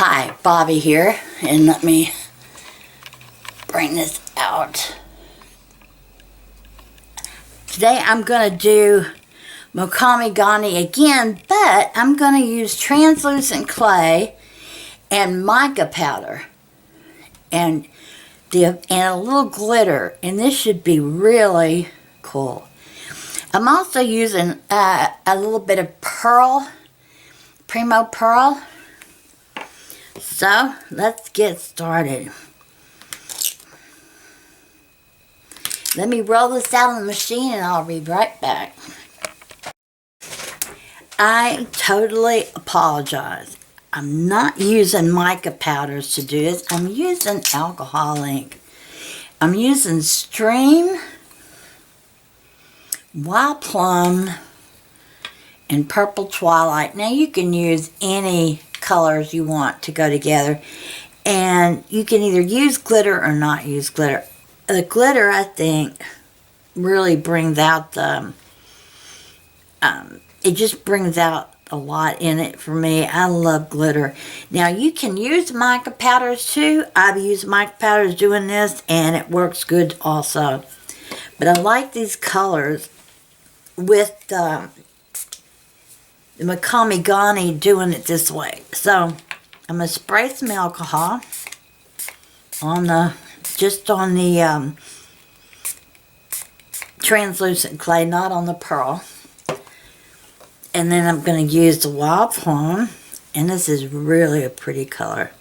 Hi, Bobby here, and let me bring this out. Today I'm going to do Mokume Gane again, but I'm going to use translucent clay and mica powder and a little glitter, and this should be really cool. I'm also using a little bit of pearl, Primo Pearl. So, let's get started. Let me roll this out on the machine and I'll be right back. I totally apologize. I'm not using mica powders to do this. I'm using alcohol ink. I'm using Stream, Wild Plum, and Purple Twilight. Now you can use any colors you want to go together, and you can either use glitter or not use glitter. The glitter, I think, really brings out the it just brings out a lot in it for me. I love glitter. Now you can use mica powders too. I've used mica powders doing this and it works good also, but I like these colors with the Mokume Gane doing it this way. So I'm going to spray some alcohol on the translucent clay, not on the pearl. And then I'm going to use the Wild Plum, and this is really a pretty color.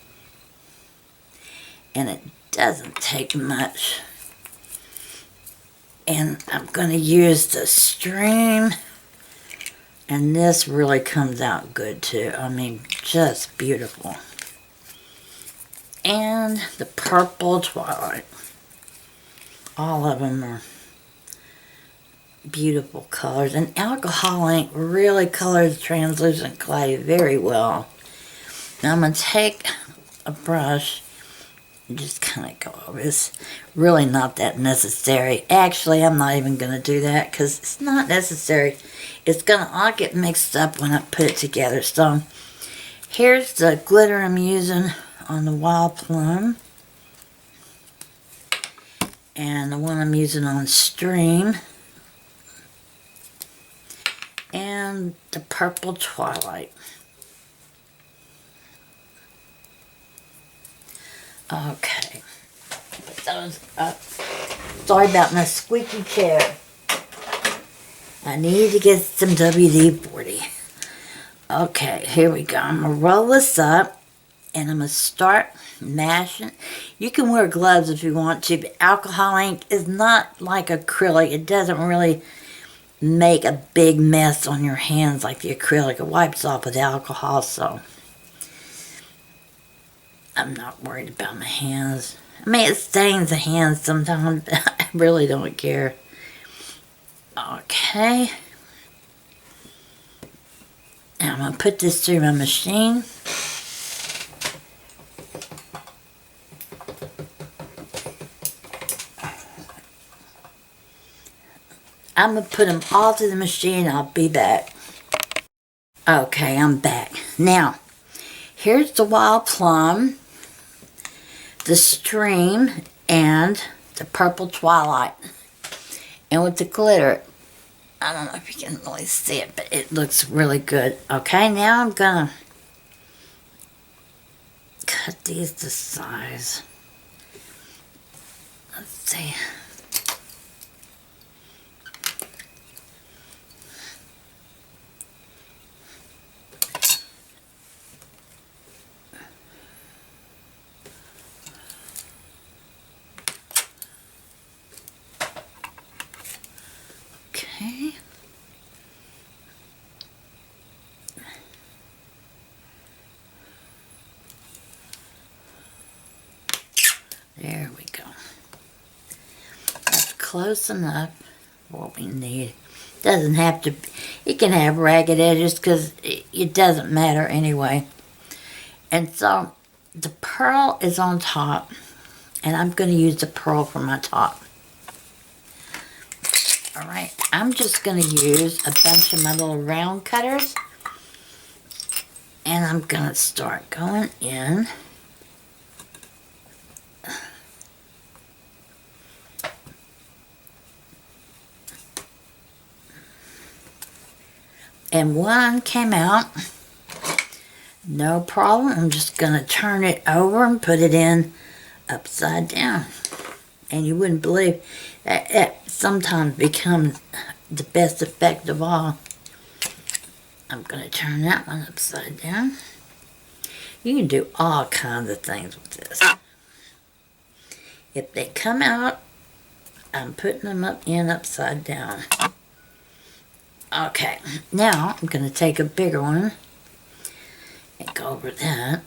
And it doesn't take much. And I'm going to use the Stream. And this really comes out good too. I mean, just beautiful. And the Purple Twilight. All of them are beautiful colors. And alcohol ink really colors translucent clay very well. Now I'm going to take a brush and just kind of go over this. Really not that necessary. Actually, I'm not even going to do that because it's not necessary. It's going to all get mixed up when I put it together. So, here's the glitter I'm using on the Wild Plum. And the one I'm using on Stream. And the Purple Twilight. Okay. Put those up. Sorry about my squeaky chair. I need to get some WD-40. Okay, here we go. I'm going to roll this up, and I'm going to start mashing. You can wear gloves if you want to, but alcohol ink is not like acrylic. It doesn't really make a big mess on your hands like the acrylic. It wipes off with alcohol, so I'm not worried about my hands. I mean, it stains the hands sometimes, but I really don't care. Okay. Now I'm going to put this through my machine. I'm going to put them all through the machine. I'll be back. Okay, I'm back. Now, here's the Wild Plum, the Stream, and the Purple Twilight. And with the glitter, I don't know if you can really see it, but it looks really good. Okay, now I'm going to cut these to size. Let's see. Okay. There we go. That's close enough for what we need. Doesn't have to, it can have ragged edges because it doesn't matter anyway. And so the pearl is on top, and I'm going to use the pearl for my top. Alright, I'm just going to use a bunch of my little round cutters And I'm gonna start going in. And one came out. No problem. I'm just gonna turn it over and put it in upside down. And you wouldn't believe that it sometimes becomes the best effect of all. I'm gonna turn that one upside down. You can do all kinds of things with this. If they come out, I'm putting them up in upside down. Okay, now I'm going to take a bigger one and go over that.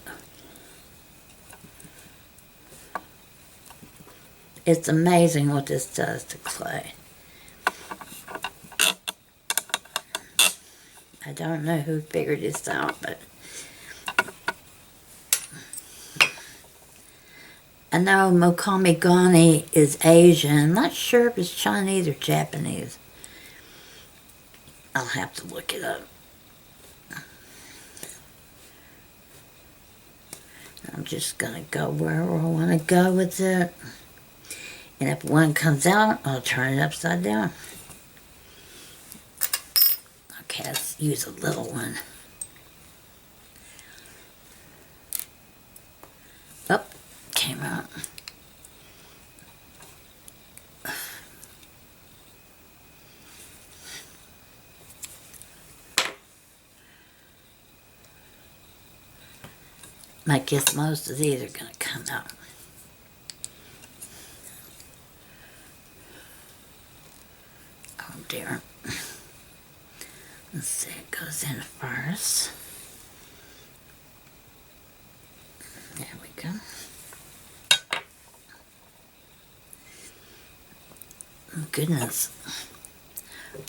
It's amazing what this does to clay. I don't know who figured this out, but I know Mokume Gane is Asian. I'm not sure if it's Chinese or Japanese. I'll have to look it up. I'm just going to go wherever I want to go with it. And if one comes out, I'll turn it upside down. Okay, let's use a little one. Oh, came out. I guess most of these are going to come out. Oh dear. Let's see, it goes in first. There we go. Oh, goodness.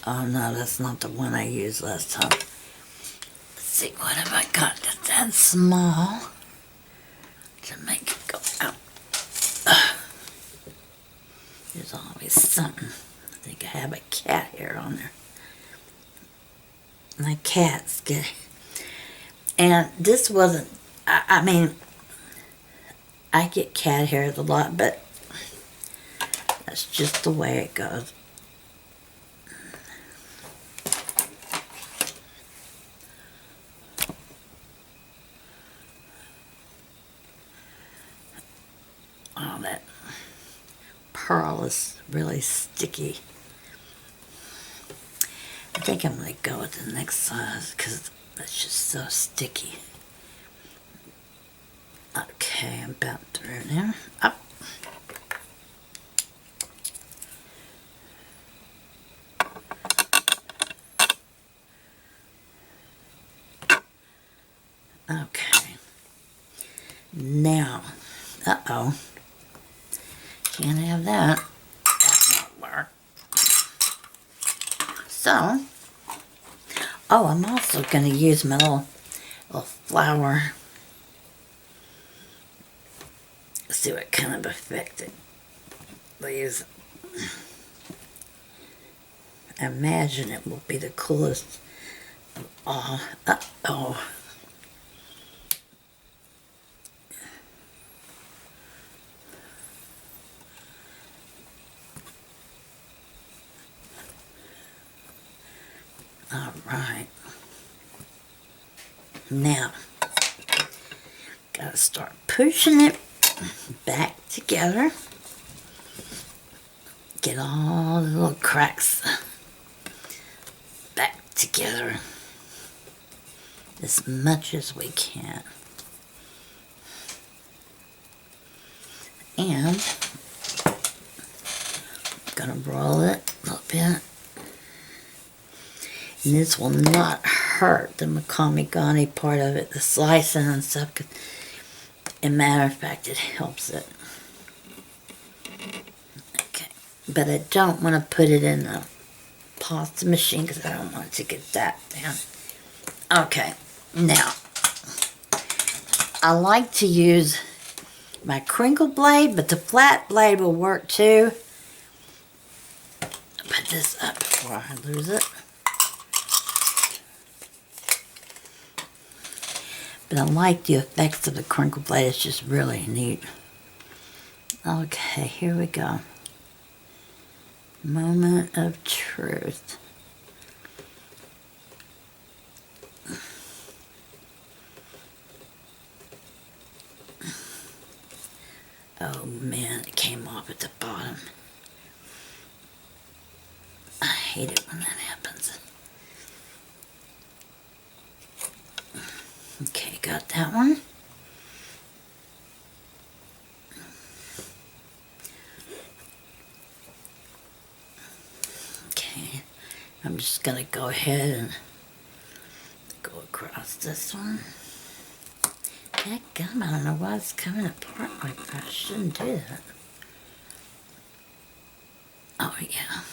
Oh no, that's not the one I used last time. Let's see, what have I got that's small to make it go out? There's always something. I think I have a cat hair on there. My cats get, and this wasn't, I mean, I get cat hairs a lot, but that's just the way it goes. Oh, that pearl is really sticky. I think I'm going to go with the next size because that's just so sticky. Okay, I'm about through now. Up. Okay. Now, uh-oh. Can't have that. That won't work. So, oh, I'm also going to use my little flower. See what kind of effect it leaves. I imagine it will be the coolest of all. Uh-oh. All right. Now, gotta start pushing it back together. Get all the little cracks back together as much as we can. And I'm gonna roll it a little bit. And this will not hurt the Mokume Gane part of it, the slicing and stuff. As a matter of fact, it helps it. Okay, but I don't want to put it in the pasta machine because I don't want to get that down. Okay, now, I like to use my crinkle blade, but the flat blade will work too. I'll put this up before I lose it. But I like the effects of the crinkle blade. It's just really neat. Okay, here we go. Moment of truth. Oh man, it came off at the bottom. I hate it when that happens. Okay, got that one. Okay, I'm just gonna go ahead and go across this one. Dadgum, I don't know why it's coming apart like that. I shouldn't do that. Oh yeah.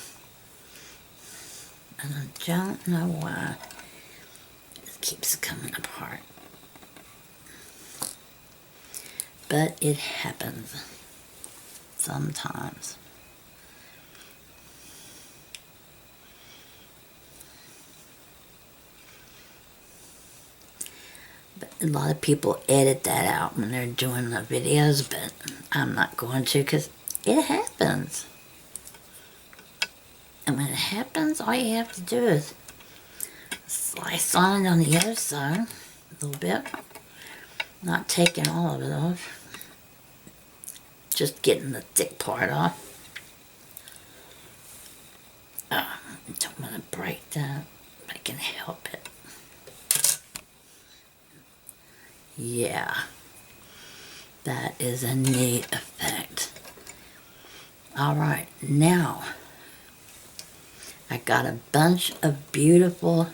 And I don't know why it keeps coming apart. But it happens sometimes. But a lot of people edit that out when they're doing the videos, but I'm not going to because it happens. And when it happens, all you have to do is slice on it on the other side a little bit. Not taking all of it off. Just getting the thick part off. I don't want to break that, but I can help it. Yeah, that is a neat effect. Alright, now I got a bunch of beautiful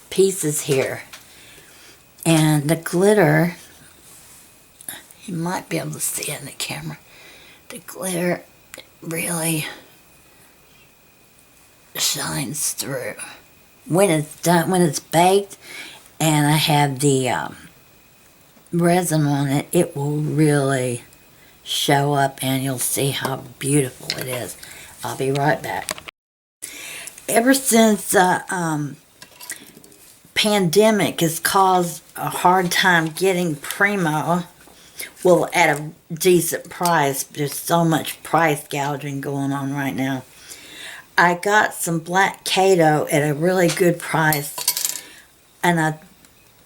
pieces here. And the glitter, you might be able to see it in the camera. The glitter really shines through. When it's done, when it's baked, and I have the resin on it, it will really show up and you'll see how beautiful it is. I'll be right back. Ever since the pandemic has caused a hard time getting Primo, well, at a decent price. There's so much price gouging going on right now. I got some black Kato at a really good price, and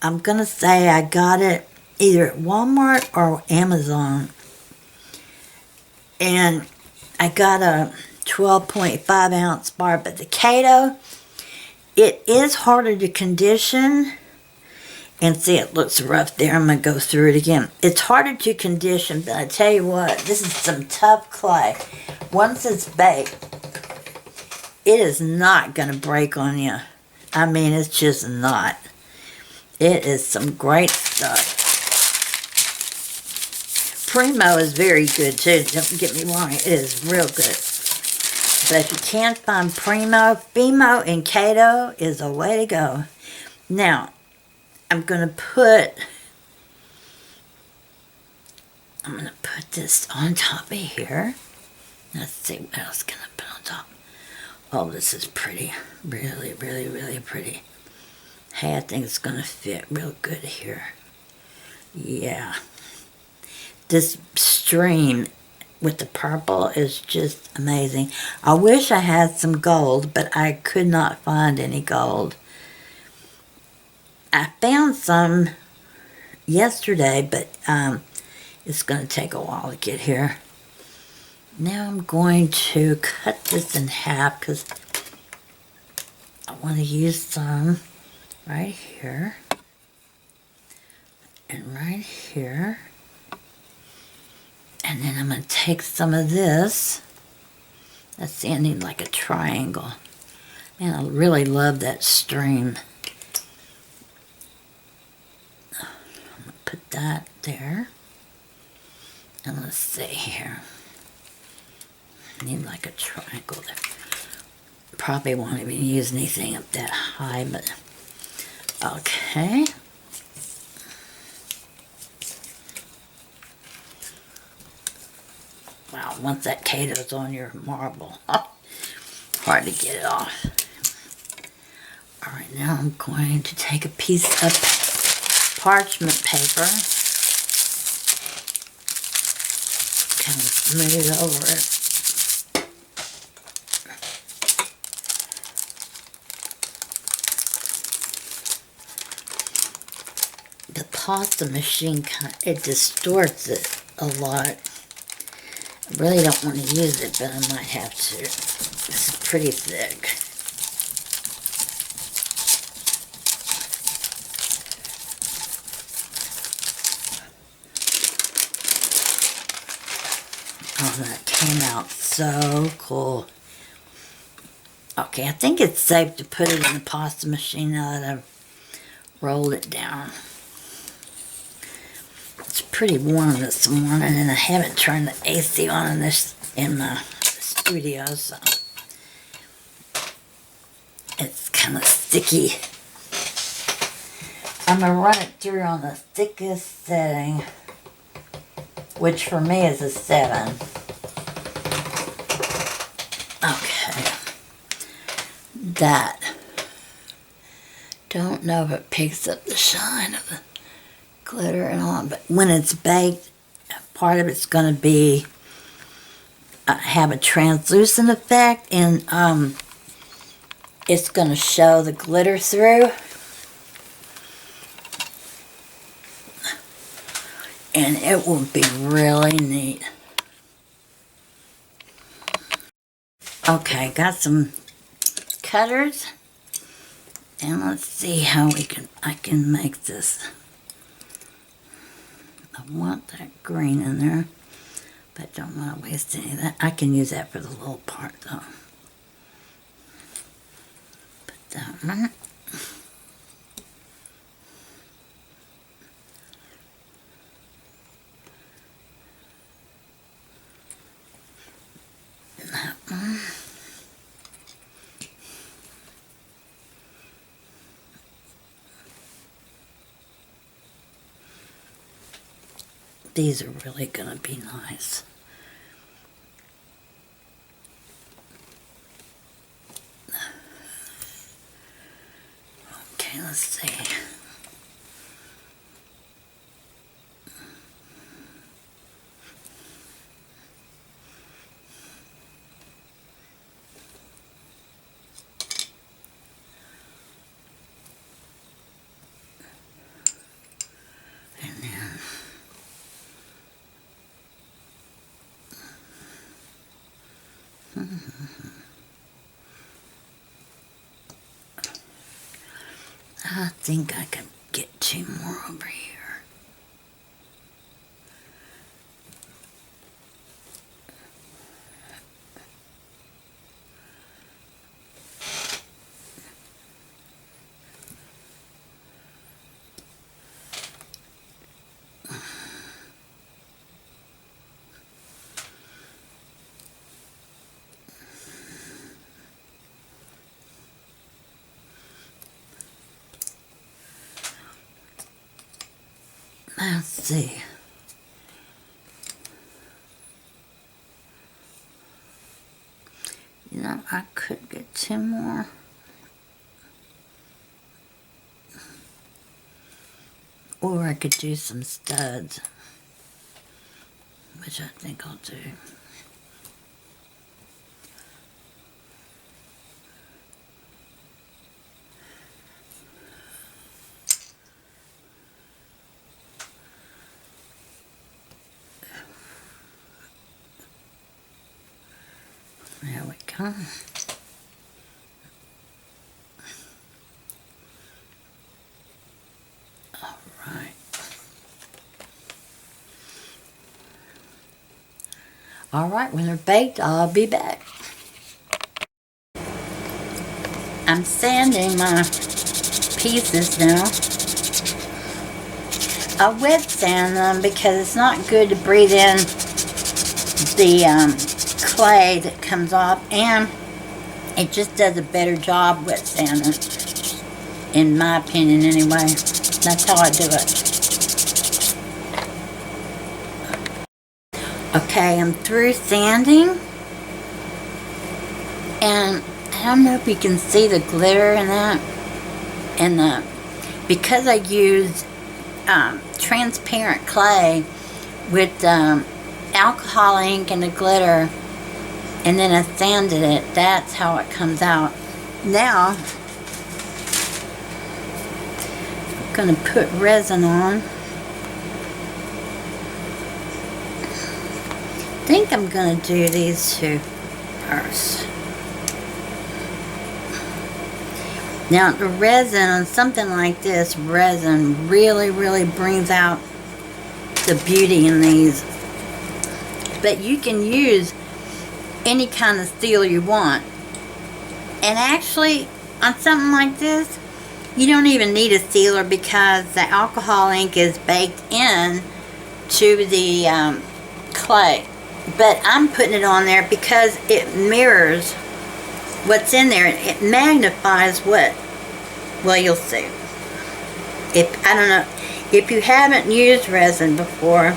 I'm gonna say I got it either at Walmart or Amazon, and I got a 12.5 ounce bar. But the Kato, it is harder to condition. And see, it looks rough there. I'm going to go through it again. It's harder to condition, but I tell you what, this is some tough clay. Once it's baked, it is not going to break on you. I mean, it's just not. It is some great stuff. Primo is very good too. Don't get me wrong, it is real good. But if you can't find Primo, Fimo and Kato is a way to go. Now, I'm going to put this on top of here. Let's see what else can I put on top. Oh, this is pretty. Really, really, really pretty. Hey, I think it's going to fit real good here. Yeah. This stream with the purple is just amazing. I wish I had some gold, but I could not find any gold. I found some yesterday, but it's going to take a while to get here. Now I'm going to cut this in half because I want to use some right here and right here. And then I'm going to take some of this. Let's see, I need like a triangle. Man, I really love that stream. Put that there. And let's see here. I need like a triangle there. Probably won't even use anything up that high, but okay. Wow, once that Kato's on your marble, hard to get it off. Alright, now I'm going to take a piece of parchment paper. Kind of smooth over it. The pasta machine, it distorts it a lot. I really don't want to use it, but I might have to. This is pretty thick. Oh, that came out so cool. Okay, I think it's safe to put it in the pasta machine now that I've rolled it down. It's pretty warm this morning, and I haven't turned the AC on in my studio, so it's kind of sticky. I'm gonna run it through on the thickest setting, which for me is a 7. Okay. That. Don't know if it picks up the shine of the glitter and all, but when it's baked, part of it's going to be have a translucent effect, and it's going to show the glitter through. And it will be really neat. Okay, got some cutters, and let's see how I can make this. I want that green in there, but don't want to waste any of that. I can use that for the little part though. Put that one. That one. These are really going to be nice. Okay, let's see. I think I can get 2 more over here. Let's see. You know, I could get 2 more. Or I could do some studs, which I think I'll do. There we go. All right. All right, when they're baked, I'll be back. I'm sanding my pieces now. I wet sand them because it's not good to breathe in the clay that comes off, and it just does a better job wet sanding, in my opinion anyway. That's how I do it. Okay, I'm through sanding, and I don't know if you can see the glitter in that, and because I used transparent clay with alcohol ink and the glitter, and then I sanded it. That's how it comes out. Now I'm gonna put resin on. I think I'm gonna do these two first. Now the resin on something like this, resin really brings out the beauty in these. But you can use any kind of steel you want. And actually, on something like this, you don't even need a sealer because the alcohol ink is baked in to the clay. But I'm putting it on there because it mirrors what's in there. It magnifies what? Well, you'll see. I don't know, if you haven't used resin before,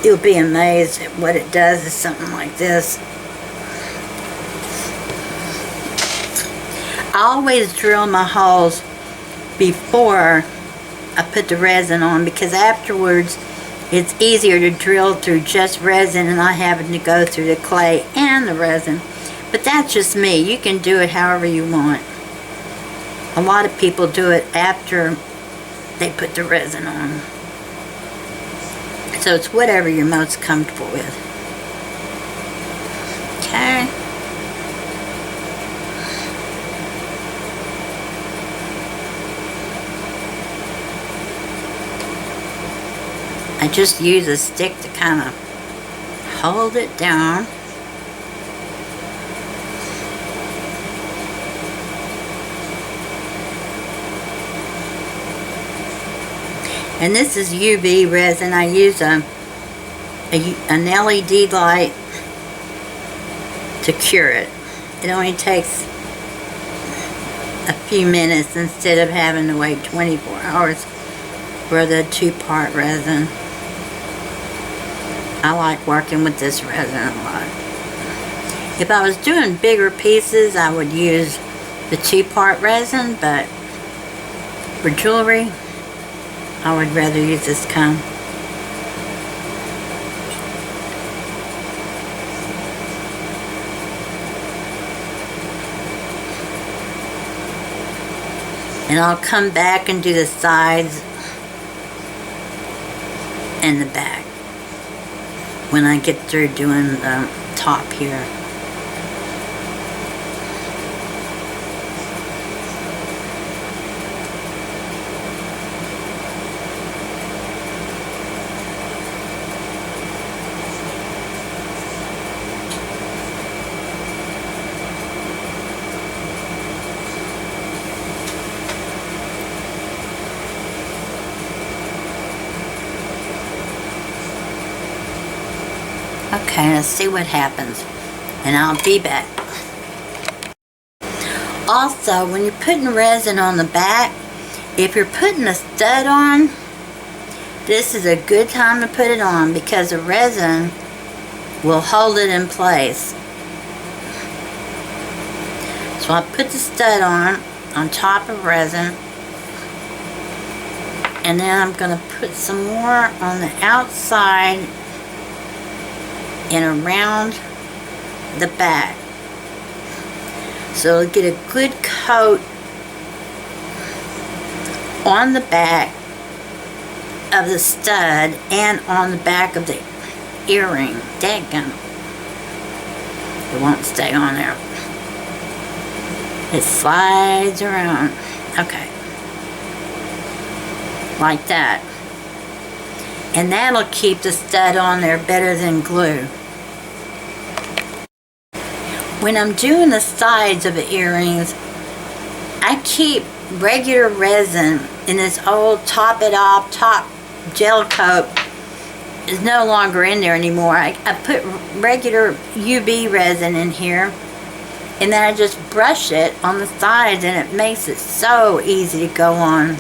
you'll be amazed at what it does to something like this. I always drill my holes before I put the resin on, because afterwards it's easier to drill through just resin and not having to go through the clay and the resin. But that's just me. You can do it however you want. A lot of people do it after they put the resin on. So it's whatever you're most comfortable with. Okay. I just use a stick to kind of hold it down. And this is UV resin. I use an LED light to cure it. It only takes a few minutes instead of having to wait 24 hours for the 2-part resin. I like working with this resin a lot. If I was doing bigger pieces, I would use the 2-part resin, but for jewelry, I would rather use this kind. And I'll come back and do the sides and the back when I get through doing the top here. Okay, let's see what happens, and I'll be back. Also, when you're putting resin on the back, if you're putting a stud on, this is a good time to put it on because the resin will hold it in place. So I put the stud on top of resin, and then I'm going to put some more on the outside and around the back, so it'll get a good coat on the back of the stud and on the back of the earring. Dadgum, it won't stay on there. It slides around. Okay, like that, and that'll keep the stud on there better than glue. When I'm doing the sides of the earrings, I keep regular resin in this old Top It Off top gel coat. Is no longer in there anymore. I put regular UV resin in here, and then I just brush it on the sides, and it makes it so easy to go on,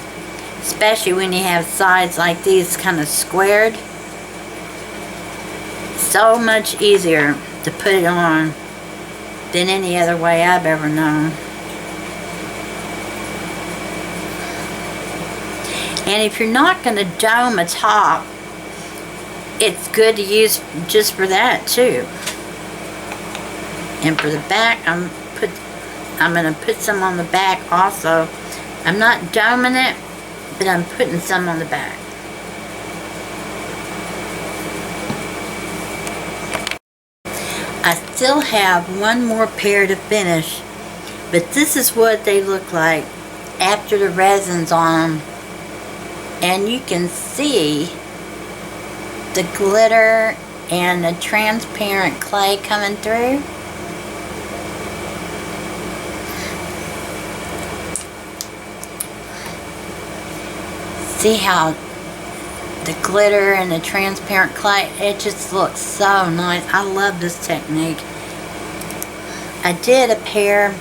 especially when you have sides like these kind of squared. So much easier to put it on than any other way I've ever known. And if you're not going to dome a top, it's good to use just for that too. And for the back, I'm going to put some on the back also. I'm not doming it, but I'm putting some on the back. I still have one more pair to finish, but this is what they look like after the resin's on them. And you can see the glitter and the transparent clay coming through. See how the glitter and the transparent clay, it just looks so nice. I love this technique. I did a pair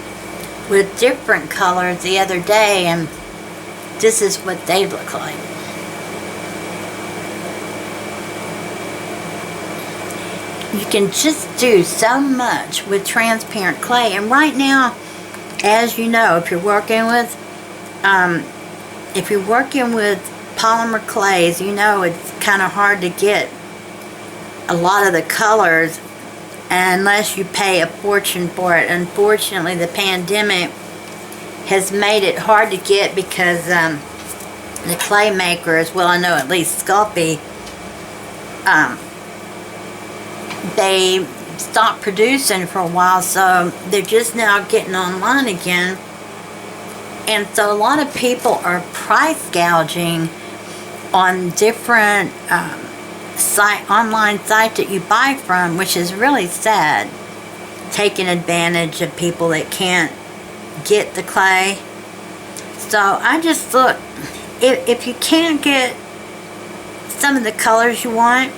with different colors the other day, and this is what they look like. You can just do so much with transparent clay. And right now, as you know, if you're working with polymer clays, you know it's kind of hard to get a lot of the colors unless you pay a fortune for it. Unfortunately, the pandemic has made it hard to get because the clay makers, well, I know at least Sculpey, they stopped producing for a while, so they're just now getting online again. And so a lot of people are price gouging on different online sites that you buy from, which is really sad, taking advantage of people that can't get the clay. So I just look, if you can't get some of the colors you want,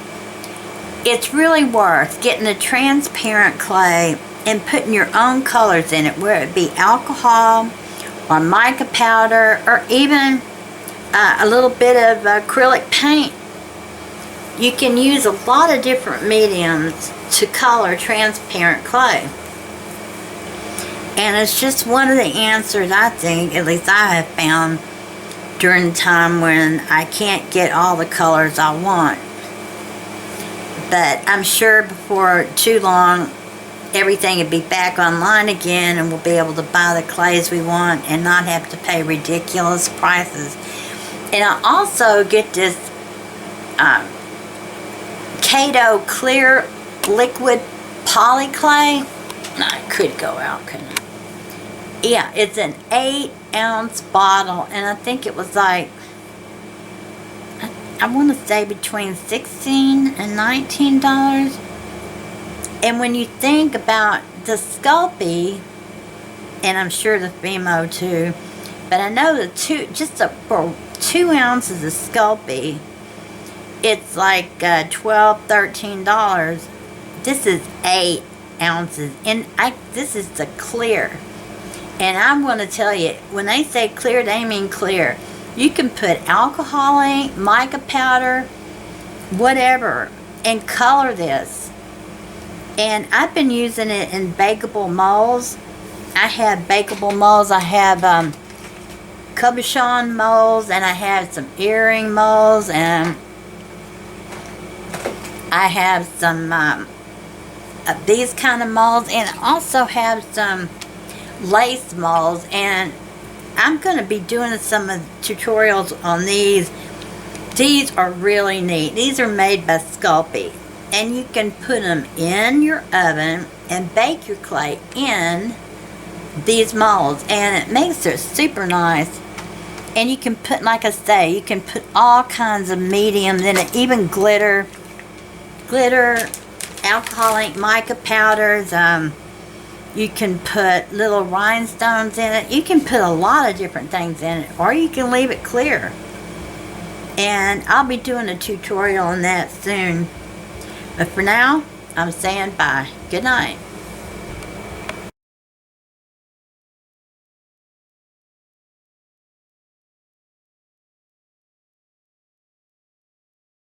it's really worth getting a transparent clay and putting your own colors in it, whether it be alcohol or mica powder or even a little bit of acrylic paint. You can use a lot of different mediums to color transparent clay. And it's just one of the answers, I think, at least I have found during the time when I can't get all the colors I want. But I'm sure before too long, everything will be back online again and we'll be able to buy the clays we want and not have to pay ridiculous prices. And I also get this Kato clear liquid poly clay. I could go out, couldn't I? Yeah, it's an 8-ounce bottle, and I think it was like, I want to say between $16 and $19. And when you think about the Sculpey, and I'm sure the Fimo too, but I know the for 2 ounces of Sculpey, it's like $12, $13. This is 8 ounces, and this is the clear. And I'm going to tell you, when they say clear, they mean clear. You can put alcohol ink, mica powder, whatever, and color this. And I've been using it in bakeable molds. I have bakeable molds. I have cabochon molds, and I have some earring molds, and I have some these kind of molds, and I also have some lace molds. And I'm going to be doing some of the tutorials on these. These are really neat. These are made by Sculpey, and you can put them in your oven and bake your clay in these molds, and it makes it super nice. And you can put, like I say, you can put all kinds of mediums in it, even glitter, alcohol ink, mica powders. You can put little rhinestones in it. You can put a lot of different things in it, or you can leave it clear. And I'll be doing a tutorial on that soon. But for now, I'm saying bye. Good night.